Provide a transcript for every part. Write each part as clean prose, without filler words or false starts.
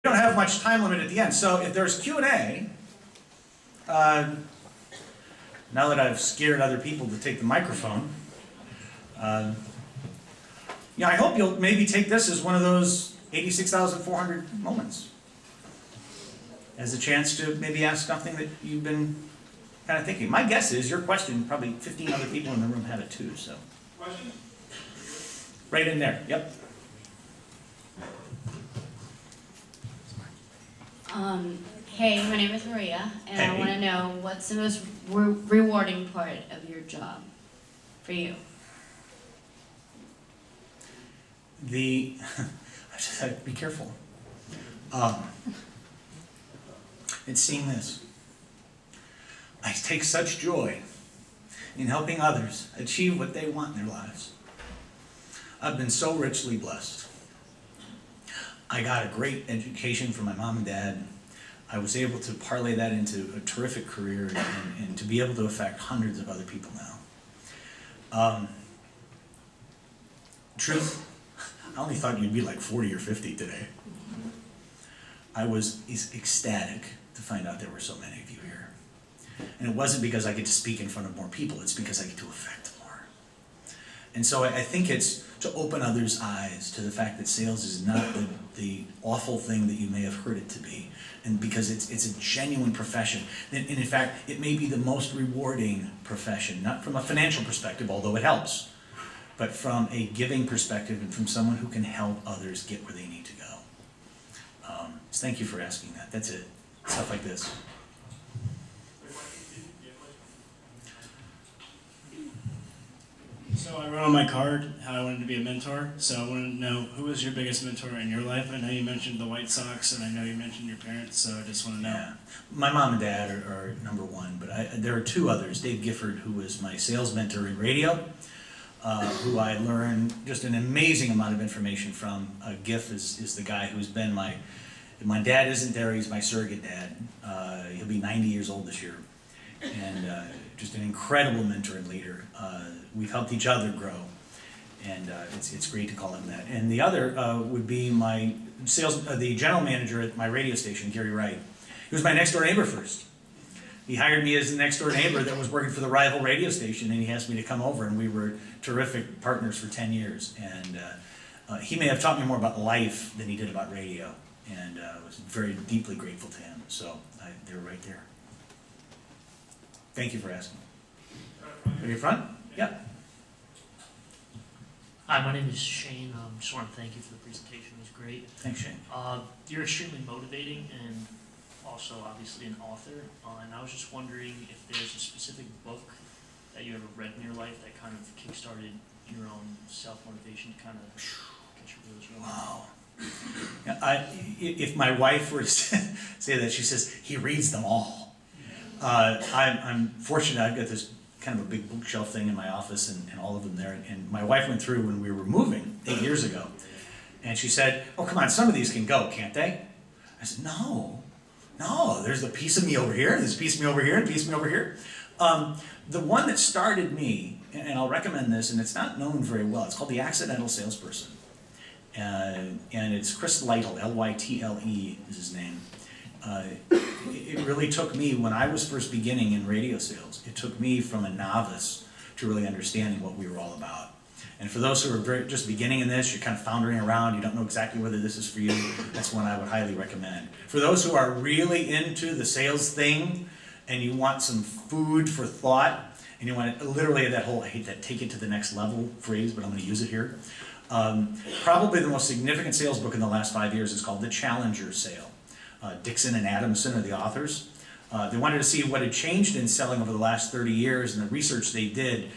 don't have much time limit at the end, so if there's Q&A, now that I've scared other people to take the microphone, I hope you'll maybe take this as one of those 86,400 moments, as a chance to maybe ask something that you've been kind of thinking. My guess is your question, probably 15 other people in the room have it too, so. Question? Right in there, yep. Hey, my name is Maria, and Hey. I want to know what's the most rewarding part of your job for you? I just had to be careful. It's seeing this. I take such joy in helping others achieve what they want in their lives. I've been so richly blessed. I got a great education from my mom and dad. I was able to parlay that into a terrific career and to be able to affect hundreds of other people now. Truth, I only thought you'd be like 40 or 50 today. I was ecstatic to find out there were so many of you here. And it wasn't because I get to speak in front of more people, it's because I get to affect more. And so I think it's to open others' eyes to the fact that sales is not the awful thing that you may have heard it to be. And because it's a genuine profession. And in fact, it may be the most rewarding profession, not from a financial perspective, although it helps, but from a giving perspective and from someone who can help others get where they need to go. So thank you for asking that. That's it. Stuff like this. So I wrote on my card how I wanted to be a mentor. So I wanted to know, who was your biggest mentor in your life? I know you mentioned the White Sox, and I know you mentioned your parents, so I just want to know. Yeah. My mom and dad are number one, but there are two others. Dave Gifford, who was my sales mentor in radio, who I learned just an amazing amount of information from. Giff is the guy who's been my dad isn't there, he's my surrogate dad. He'll be 90 years old this year. And just an incredible mentor and leader. We've helped each other grow, and it's great to call him that. And the other would be my the general manager at my radio station, Gary Wright. He was my next door neighbor first. He hired me as the next door neighbor that was working for the rival radio station, and he asked me to come over, and we were terrific partners for 10 years. And he may have taught me more about life than he did about radio, and I was very deeply grateful to him. So they're right there. Thank you for asking. Are you front? Yeah. Hi, my name is Shane. Just want to thank you for the presentation. It was great. Thanks, Shane. You're extremely motivating and also obviously an author. And I was just wondering if there's a specific book that you ever read in your life that kind of kickstarted your own self-motivation to kind of get your wheels rolling. Wow. Yeah, if my wife were to say that, she says, he reads them all. I'm fortunate. I've got this kind of a big bookshelf thing in my office and all of them there. And my wife went through when we were moving 8 years ago. And she said, oh, come on, some of these can go, can't they? I said, no, there's a piece of me over here, there's a piece of me over here, and a piece of me over here. The one that started me, and I'll recommend this, and it's not known very well, it's called The Accidental Salesperson. And it's Chris Lytle, L-Y-T-L-E is his name. It really took me, when I was first beginning in radio sales, it took me from a novice to really understanding what we were all about. And for those who are just beginning in this, you're kind of floundering around, you don't know exactly whether this is for you, that's one I would highly recommend. For those who are really into the sales thing, and you want some food for thought, and you want to literally that whole, I hate that take it to the next level phrase, but I'm going to use it here. Probably the most significant sales book in the last 5 years is called The Challenger Sale. Dixon and Adamson are the authors. They wanted to see what had changed in selling over the last 30 years, and the research they did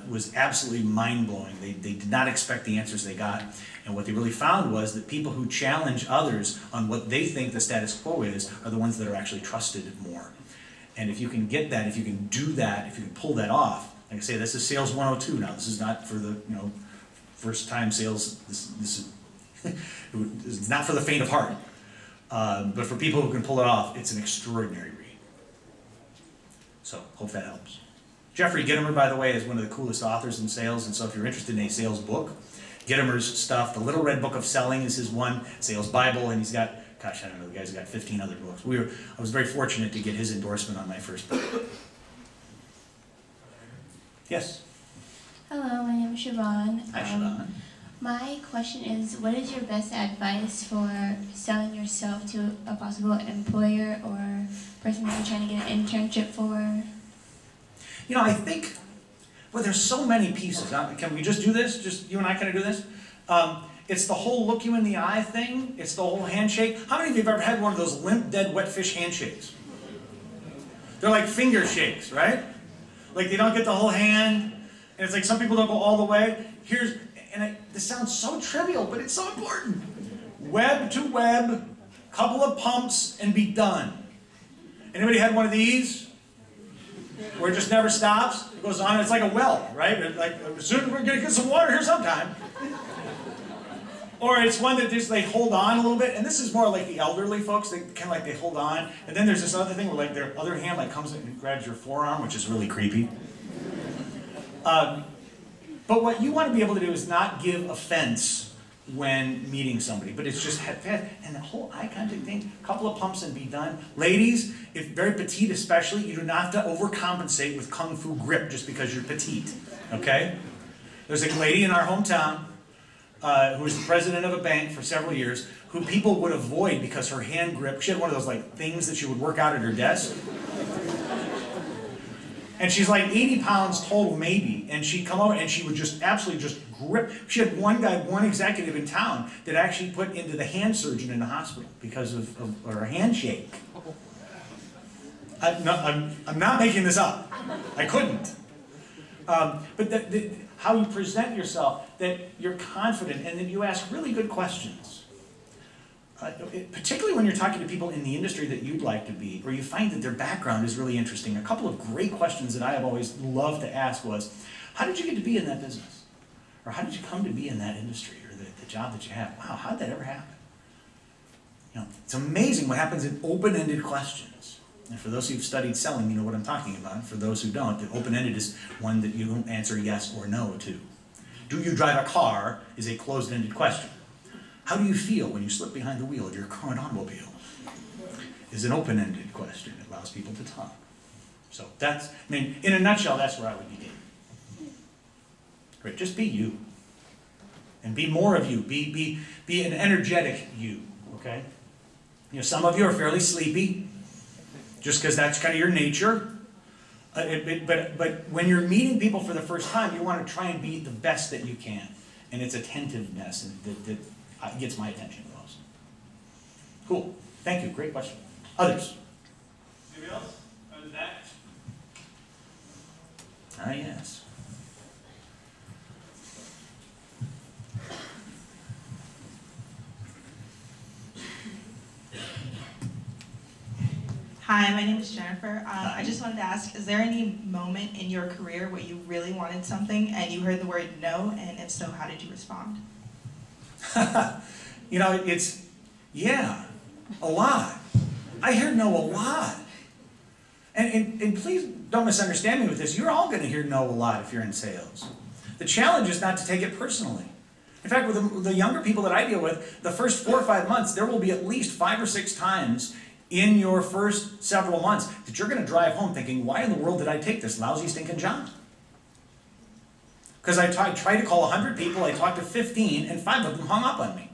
was absolutely mind-blowing. They did not expect the answers they got, and what they really found was that people who challenge others on what they think the status quo is are the ones that are actually trusted more. And if you can get that, if you can do that, if you can pull that off, like I say, this is Sales 102 now. This is not for the first-time sales. This is not for the faint of heart. But for people who can pull it off, it's an extraordinary read. So, hope that helps. Jeffrey Gitomer, by the way, is one of the coolest authors in sales, and so if you're interested in a sales book, Gitomer's stuff, The Little Red Book of Selling is his one, Sales Bible, and he's got gosh, I don't know, the guy's got 15 other books. I was very fortunate to get his endorsement on my first book. Yes? Hello, my name is Siobhan. Hi, Siobhan. My question is, what is your best advice for selling yourself to a possible employer or person that you're trying to get an internship for? You know, I think, well, there's so many pieces. Can we just do this? Just you and I kind of do this? It's the whole look you in the eye thing. It's the whole handshake. How many of you have ever had one of those limp, dead, wet fish handshakes? They're like finger shakes, right? Like they don't get the whole hand, and it's like some people don't go all the way. This sounds so trivial, but it's so important. Web to web, couple of pumps, and be done. Anybody had one of these? Where it just never stops? It goes on, it's like a well, right? Like, soon we're gonna get some water here sometime. Or it's one that just they hold on a little bit, and this is more like the elderly folks, they kind of like they hold on, and then there's this other thing where like their other hand like comes in and grabs your forearm, which is really creepy. But what you want to be able to do is not give offense when meeting somebody, but it's just and the whole eye contact thing, a couple of pumps and be done. Ladies, if very petite especially, you do not have to overcompensate with kung fu grip just because you're petite, okay? There's a lady in our hometown who was the president of a bank for several years, who people would avoid because her hand grip, she had one of those like things that she would work out at her desk. And she's like 80 pounds total maybe, and she'd come over and she would just absolutely just grip. She had one executive in town that actually put into the hand surgeon in the hospital because of her handshake. I'm not making this up. I couldn't. But how you present yourself, that you're confident and that you ask really good questions. Particularly when you're talking to people in the industry that you'd like to be, or you find that their background is really interesting. A couple of great questions that I have always loved to ask was, how did you get to be in that business? Or how did you come to be in that industry, or the job that you have? Wow, how did that ever happen? You know, it's amazing what happens in open-ended questions. And for those who've studied selling, you know what I'm talking about. For those who don't, the open-ended is one that you don't answer yes or no to. Do you drive a car is a closed-ended question. How do you feel when you slip behind the wheel of your current automobile? Is an open-ended question. It allows people to talk. So that's, I mean, in a nutshell, that's where I would begin. Great, just be you. And be more of you. Be an energetic you, okay? You know, some of you are fairly sleepy, just because that's kind of your nature. But when you're meeting people for the first time, you want to try and be the best that you can. And it's attentiveness that gets my attention the most. Cool. Thank you. Great question. Others? Anybody else? In the back? Ah, yes. Hi, my name is Jennifer. I just wanted to ask, is there any moment in your career where you really wanted something and you heard the word no, and if so, how did you respond? You know, yeah, a lot. I hear no a lot. And please don't misunderstand me with this. You're all going to hear no a lot if you're in sales. The challenge is not to take it personally. In fact, with the younger people that I deal with, the first 4 or 5 months, there will be at least 5 or 6 times in your first several months that you're going to drive home thinking, why in the world did I take this lousy stinking job? Because I tried to call 100 people, I talked to 15, and 5 of them hung up on me.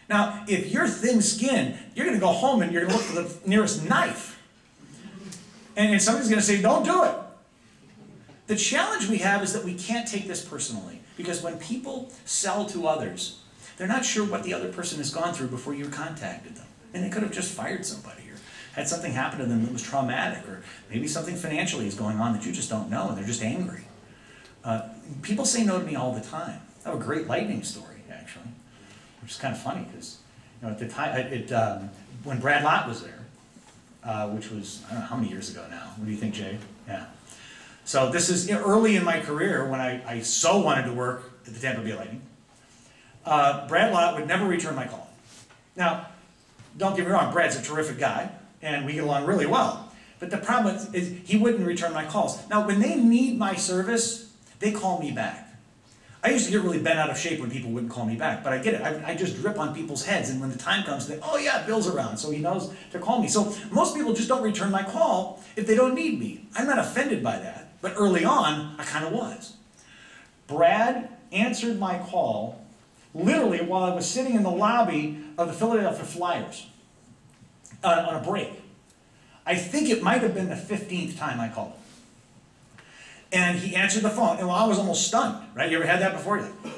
Now, if you're thin-skinned, you're going to go home and you're going to look for the nearest knife. And somebody's going to say, don't do it. The challenge we have is that we can't take this personally. Because when people sell to others, they're not sure what the other person has gone through before you contacted them. And they could have just fired somebody or had something happen to them that was traumatic, or maybe something financially is going on that you just don't know and they're just angry. People say no to me all the time. I have a great lightning story, actually, which is kind of funny because, you know, at the time, when Brad Lott was there, which was, I don't know how many years ago now. What do you think, Jay? Yeah. So this is, you know, early in my career when I so wanted to work at the Tampa Bay Lightning. Brad Lott would never return my call. Now, don't get me wrong, Brad's a terrific guy, and we get along really well. But the problem is he wouldn't return my calls. Now, when they need my service, they call me back. I used to get really bent out of shape when people wouldn't call me back, but I get it. I just drip on people's heads, and when the time comes, they, oh yeah, Bill's around, so he knows to call me. So most people just don't return my call if they don't need me. I'm not offended by that, but early on, I kind of was. Brad answered my call literally while I was sitting in the lobby of the Philadelphia Flyers on a break. I think it might have been the 15th time I called him. And he answered the phone, and I was almost stunned, right? You ever had that before? You're like,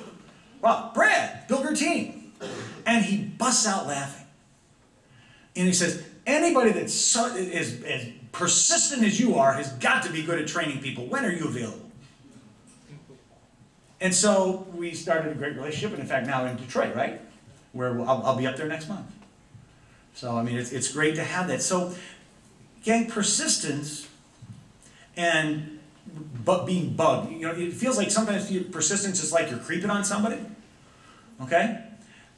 wow, Brad, Bill Guertin. And he busts out laughing. And he says, anybody that's as persistent as you are has got to be good at training people. When are you available? And so we started a great relationship, and in fact now in Detroit, right? Where I'll be up there next month. So, I mean, it's great to have that. So, gang, persistence and being bugged. You know, it feels like sometimes persistence is like you're creeping on somebody, okay?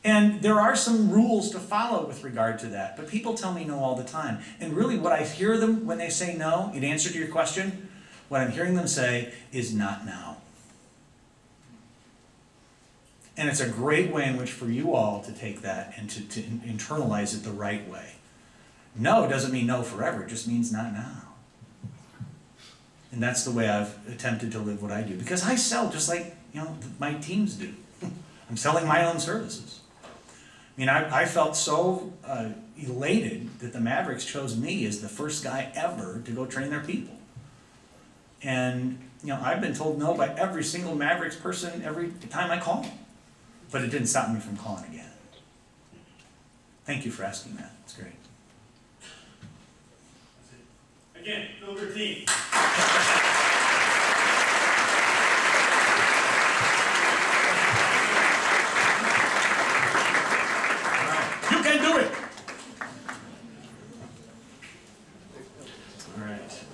And there are some rules to follow with regard to that, but people tell me no all the time. And really what I hear them when they say no, in answer to your question, what I'm hearing them say is not now. And it's a great way in which for you all to take that and to internalize it the right way. No doesn't mean no forever, it just means not now. And that's the way I've attempted to live what I do. Because I sell just like, you know, my teams do. I'm selling my own services. I mean, I felt so elated that the Mavericks chose me as the first guy ever to go train their people. And, you know, I've been told no by every single Mavericks person every time I call them. But it didn't stop me from calling again. Thank you for asking that. It's great. Again, Bill Guertin. You can do it. All right.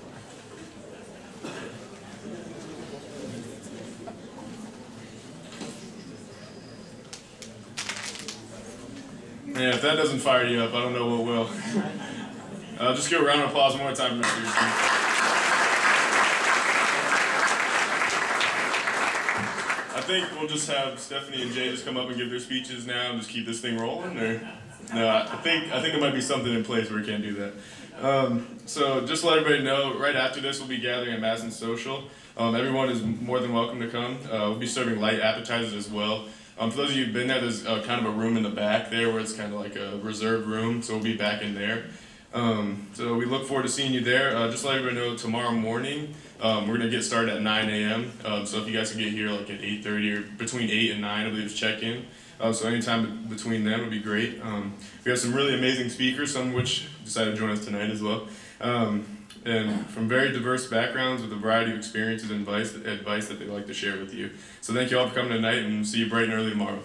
Yeah, if that doesn't fire you up, I don't know what will. Just give a round of applause one more time, Mr. Houston. I think we'll just have Stephanie and Jay just come up and give their speeches now and just keep this thing rolling, or no? I think there might be something in place where we can't do that. So just to let everybody know, right after this we'll be gathering at Madison Social. Everyone is more than welcome to come. We'll be serving light appetizers as well. For those of you who've been there, there's kind of a room in the back there where it's kind of like a reserved room, so we'll be back in there. So we look forward to seeing you there. Just to let everybody know, tomorrow morning, we're going to get started at 9 a.m. So if you guys can get here like at 8:30 or between 8 and 9, I believe is check-in. So anytime between them would be great. We have some really amazing speakers, some of which decided to join us tonight as well. And from very diverse backgrounds with a variety of experiences and advice that they like to share with you. So thank you all for coming tonight, and see you bright and early tomorrow.